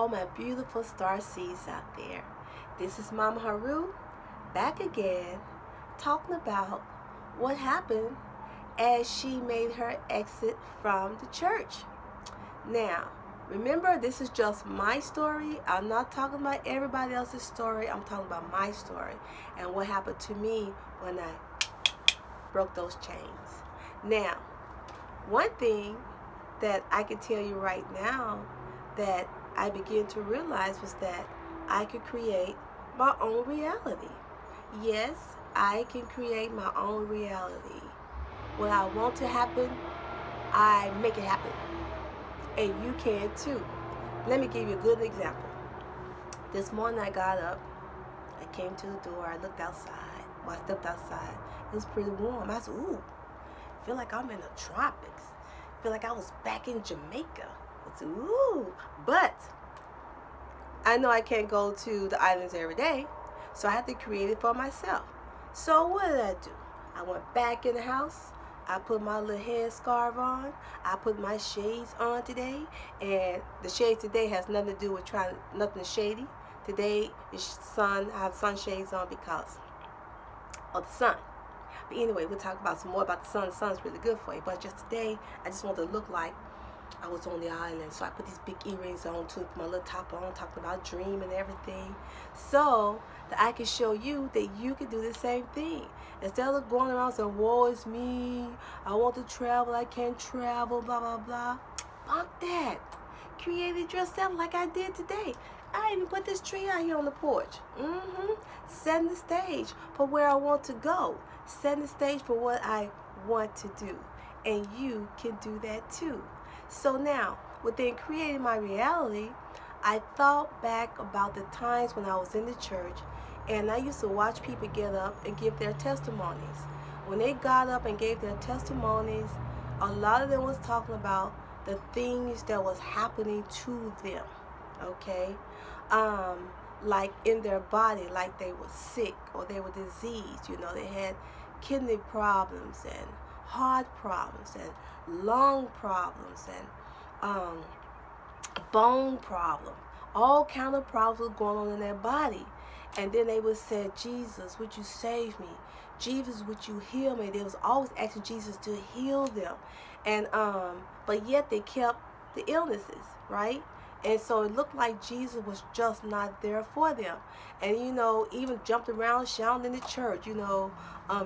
all my beautiful star seeds out there. This is Mama Heru back again talking about what happened as she made her exit from the church. Now, remember, this is just my story. I'm not talking about everybody else's story. I'm talking about my story and what happened to me when I broke those chains. Now, one thing that I can tell you right now that I began to realize was that I could create my own reality. Yes, I can create my own reality. What I want to happen, I make it happen. And you can too. Let me give you a good example. This morning I got up, I came to the door, I looked outside. Well, I stepped outside. It was pretty warm. I said, ooh, I feel like I'm in the tropics. I feel like I was back in Jamaica. I said, ooh. But I know I can't go to the islands every day, so I had to create it for myself. So what did I do? I went back in the house. I put my little headscarf on. I put my shades on today, and the shades today has nothing to do with nothing shady. Today is sun. I have sunshades on because of the sun. But anyway, we'll talk about some more about the sun. The sun's really good for you. But just today, I just wanted to look like I was on the island. So I put these big earrings on too, put my little top on, talking about dream and everything. So that I can show you that you can do the same thing. Instead of going around saying, woe is me, I want to travel, I can't travel, blah, blah, blah. Bunk that. Create it yourself like I did today. I even put this tree out here on the porch. Setting the stage for where I want to go. Setting the stage for what I want to do. And you can do that too. So now, within creating my reality, I thought back about the times when I was in the church, and I used to watch people get up and give their testimonies. When they got up and gave their testimonies, a lot of them was talking about the things that was happening to them, okay? Like in their body, like they were sick or they were diseased. You know, they had kidney problems and heart problems and lung problems and bone problem. All kind of problems were going on in their body. And then they would say, Jesus, would you save me? Jesus, would you heal me? They was always asking Jesus to heal them. And but yet they kept the illnesses, right? And so it looked like Jesus was just not there for them. And, you know, even jumped around shouting in the church, you know,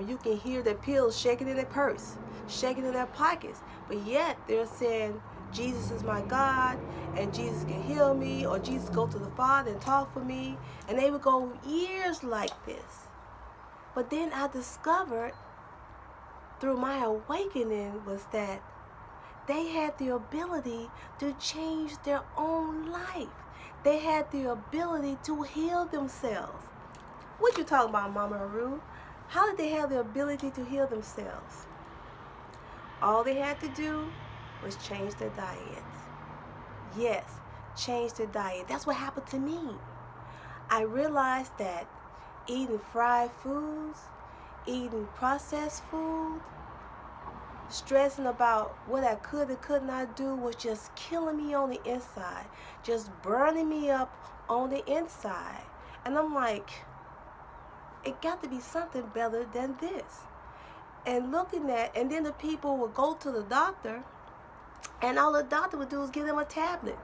you can hear their pills shaking in their purse, shaking in their pockets. But yet they're saying, Jesus is my God, and Jesus can heal me, or Jesus go to the Father and talk for me. And they would go years like this. But then I discovered through my awakening was that they had the ability to change their own life. They had the ability to heal themselves. What you talking about, Mama Heru? How did they have the ability to heal themselves? All they had to do was change their diet. Yes, change their diet. That's what happened to me. I realized that eating fried foods, eating processed food, stressing about what I could and could not do was just killing me on the inside, just burning me up on the inside. And I'm like, it got to be something better than this. And looking at, and then the people would go to the doctor, and all the doctor would do is give them a tablet.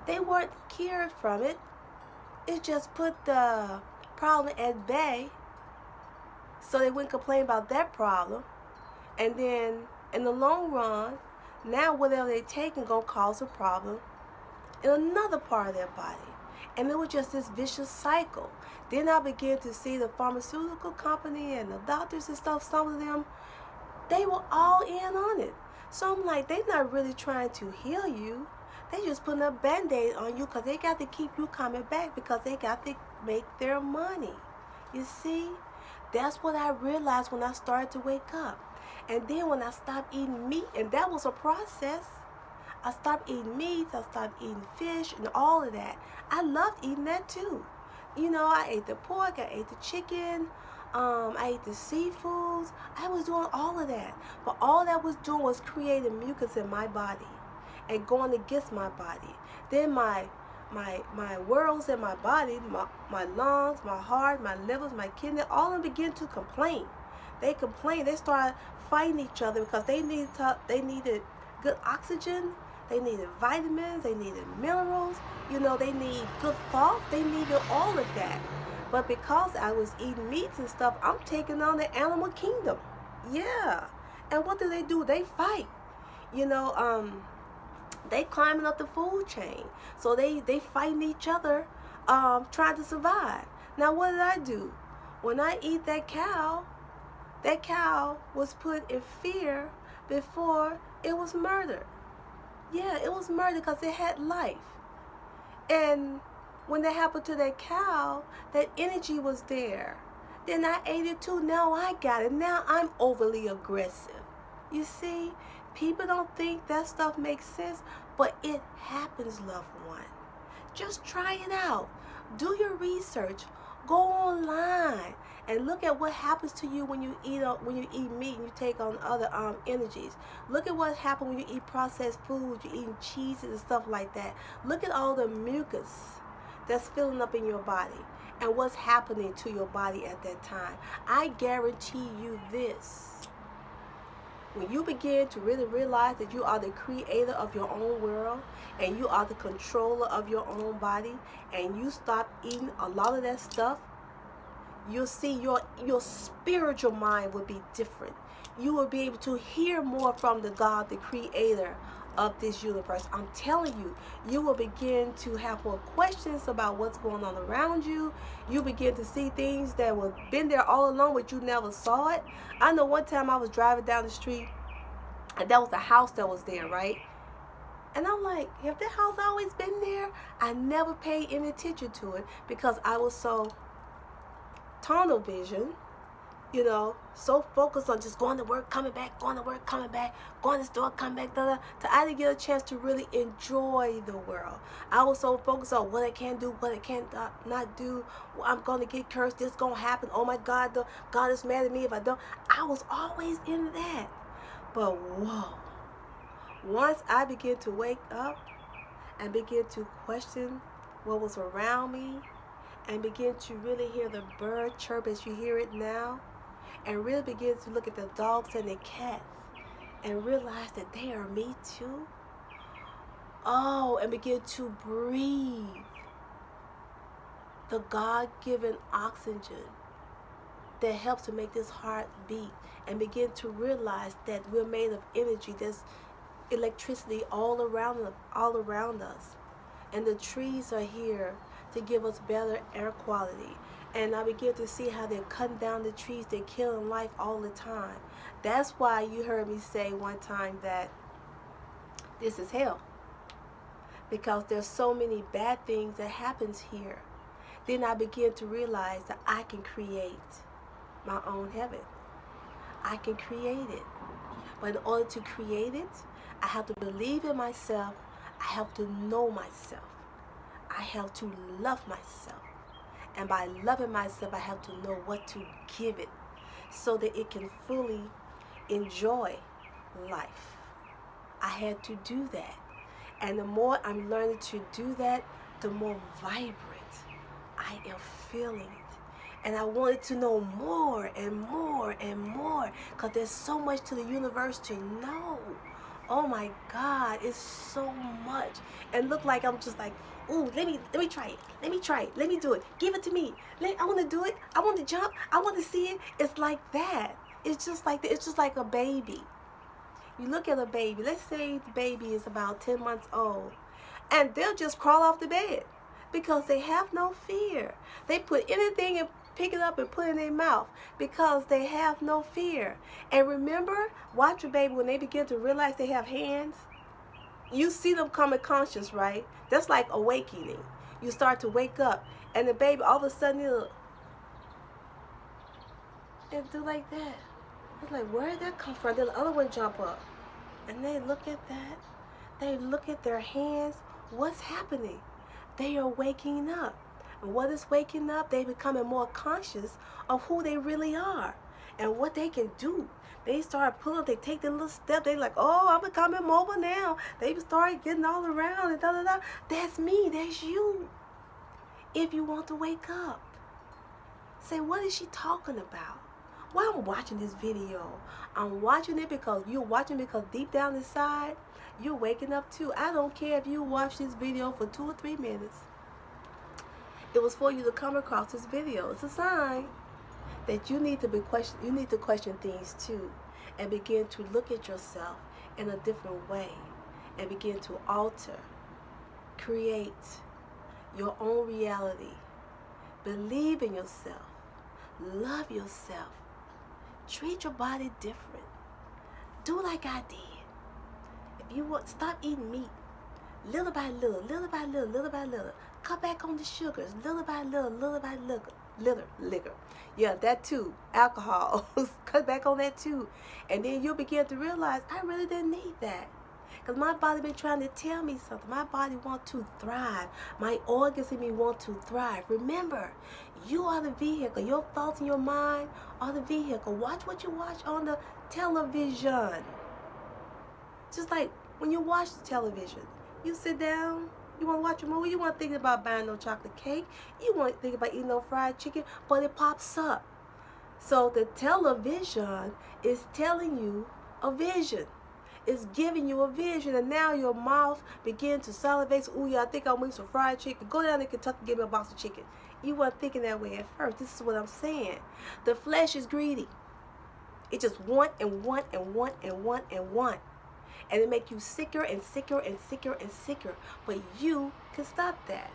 They weren't cured from it. It just put the problem at bay, so they wouldn't complain about that problem. And then in the long run, now whatever they take is going to cause a problem in another part of their body. And it was just this vicious cycle. Then I began to see the pharmaceutical company and the doctors and stuff, some of them, they were all in on it. So I'm like, they're not really trying to heal you. They just putting a Band-Aid on you because they got to keep you coming back because they got to make their money. You see? That's what I realized when I started to wake up. And then when I stopped eating meat, and that was a process, I stopped eating meat, I stopped eating fish and all of that. I loved eating that too. You know, I ate the pork, I ate the chicken, I ate the seafoods. I was doing all of that. But all that was doing was creating mucus in my body and going against my body. Then my my worlds in my body, my lungs, my heart, my livers, my kidney, all of them begin to complain. They complain. They start fighting each other because they needed good oxygen. They needed vitamins. They needed minerals. You know, they need good thoughts. They needed all of that. But because I was eating meats and stuff, I'm taking on the animal kingdom. Yeah. And what do? They fight. You know, they climbing up the food chain. So they fighting each other, trying to survive. Now what did I do? When I eat that cow was put in fear before it was murdered. Yeah, it was murdered because it had life. And when that happened to that cow, that energy was there. Then I ate it too. Now I got it. Now I'm overly aggressive. You see, people don't think that stuff makes sense, but it happens, loved one. Just try it out. Do your research. Go online and look at what happens to you when you eat meat and you take on other energies. Look at what happens when you eat processed food, you're eating cheeses and stuff like that. Look at all the mucus that's filling up in your body and what's happening to your body at that time. I guarantee you this. When you begin to really realize that you are the creator of your own world and you are the controller of your own body, and you stop eating a lot of that stuff, you'll see your spiritual mind will be different. You will be able to hear more from the God, the creator of this universe. I'm telling you, you will begin to have more questions about what's going on around you. You begin to see things that were been there all along, but you never saw it. I know one time I was driving down the street and that was a house that was there, right? And I'm like, have that house always been there? I never paid any attention to it because I was so tunnel vision, you know, so focused on just going to work, coming back, going to work, coming back, going to the store, coming back, I didn't get a chance to really enjoy the world. I was so focused on what I can do, what I can't not do. I'm going to get cursed, this going to happen. Oh my God, God is mad at me if I don't. I was always in that. But whoa, once I began to wake up and begin to question what was around me and begin to really hear the bird chirp as you hear it now, and really begin to look at the dogs and the cats and realize that they are me too. Oh, and begin to breathe the God-given oxygen that helps to make this heart beat, and begin to realize that we're made of energy. There's electricity all around us, and the trees are here to give us better air quality. And I begin to see how they're cutting down the trees, they're killing life all the time. That's why you heard me say one time that this is hell, because there's so many bad things that happens here. Then I begin to realize that I can create my own heaven. I can create it. But in order to create it, I have to believe in myself. I have to know myself. I have to love myself. And by loving myself, I have to know what to give it so that it can fully enjoy life. I had to do that. And the more I'm learning to do that, the more vibrant I am feeling it. And I wanted to know more and more and more, because there's so much to the universe to know. Oh my God, it's so much. And look like I'm just like, ooh, let me try it. Let me try it. Let me do it. Give it to me. I want to do it. I want to jump. I want to see it. It's like that. It's just like that. It's just like a baby. You look at a baby. Let's say the baby is about 10 months old, and they'll just crawl off the bed because they have no fear. They put anything and pick it up and put it in their mouth because they have no fear. And remember, watch your baby when they begin to realize they have hands. You see them coming conscious, right? That's like awakening. You start to wake up, and the baby all of a sudden it'll do like that. It's like, where did that come from? Then the other one jump up, and they look at that. They look at their hands. What's happening? They are waking up. And what is waking up? They becoming more conscious of who they really are and what they can do. They start pulling up, they take their little step, they like, oh, I'm becoming mobile now. They start getting all around and da da da. That's me, that's you. If you want to wake up. Say, what is she talking about? Why I'm watching this video? I'm watching it because you're watching because deep down inside, you're waking up too. I don't care if you watch this video for 2 or 3 minutes. It was for you to come across this video. It's a sign that you need to question things too, and begin to look at yourself in a different way, and begin to alter, create your own reality. Believe in yourself. Love yourself. Treat your body different. Do like I did. If you want, stop eating meat. Little by little, little by little, little by little. Cut back on the sugars. Little by little, little by little. Liquor. Yeah, that too. Alcohol. Cut back on that too. And then you'll begin to realize, I really didn't need that. Because my body been trying to tell me something. My body wants to thrive. My organs in me want to thrive. Remember, you are the vehicle. Your thoughts in your mind are the vehicle. Watch what you watch on the television. Just like when you watch the television, you sit down, you want to watch a movie, you want to think about buying no chocolate cake, you want to think about eating no fried chicken, but it pops up. So the television is telling you a vision. It's giving you a vision, and now your mouth begins to salivate. Ooh, yeah, I think I'm eating some fried chicken. Go down to Kentucky and get me a box of chicken. You weren't thinking that way at first. This is what I'm saying. The flesh is greedy. It just want and want and want and want and want. And it make you sicker and sicker and sicker and sicker. But you can stop that.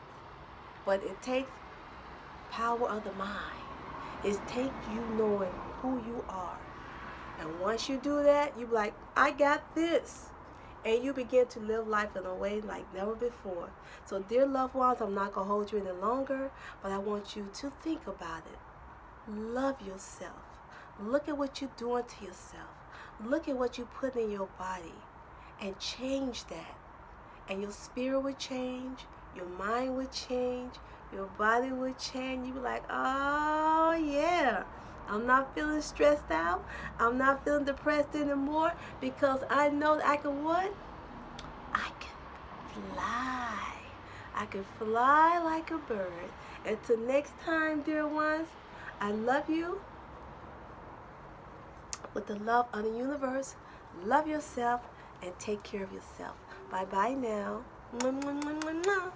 But it takes power of the mind. It takes you knowing who you are. And once you do that, you be like, I got this. And you begin to live life in a way like never before. So dear loved ones, I'm not going to hold you any longer, but I want you to think about it. Love yourself. Look at what you're doing to yourself. Look at what you put in your body and change that. And your spirit would change, your mind would change, your body would change. You be like, oh yeah. I'm not feeling stressed out. I'm not feeling depressed anymore because I know that I can what? I can fly. I can fly like a bird. Until next time, dear ones, I love you with the love of the universe. Love yourself and take care of yourself. Bye-bye now. Mwah, mwah, mwah, mwah, mwah.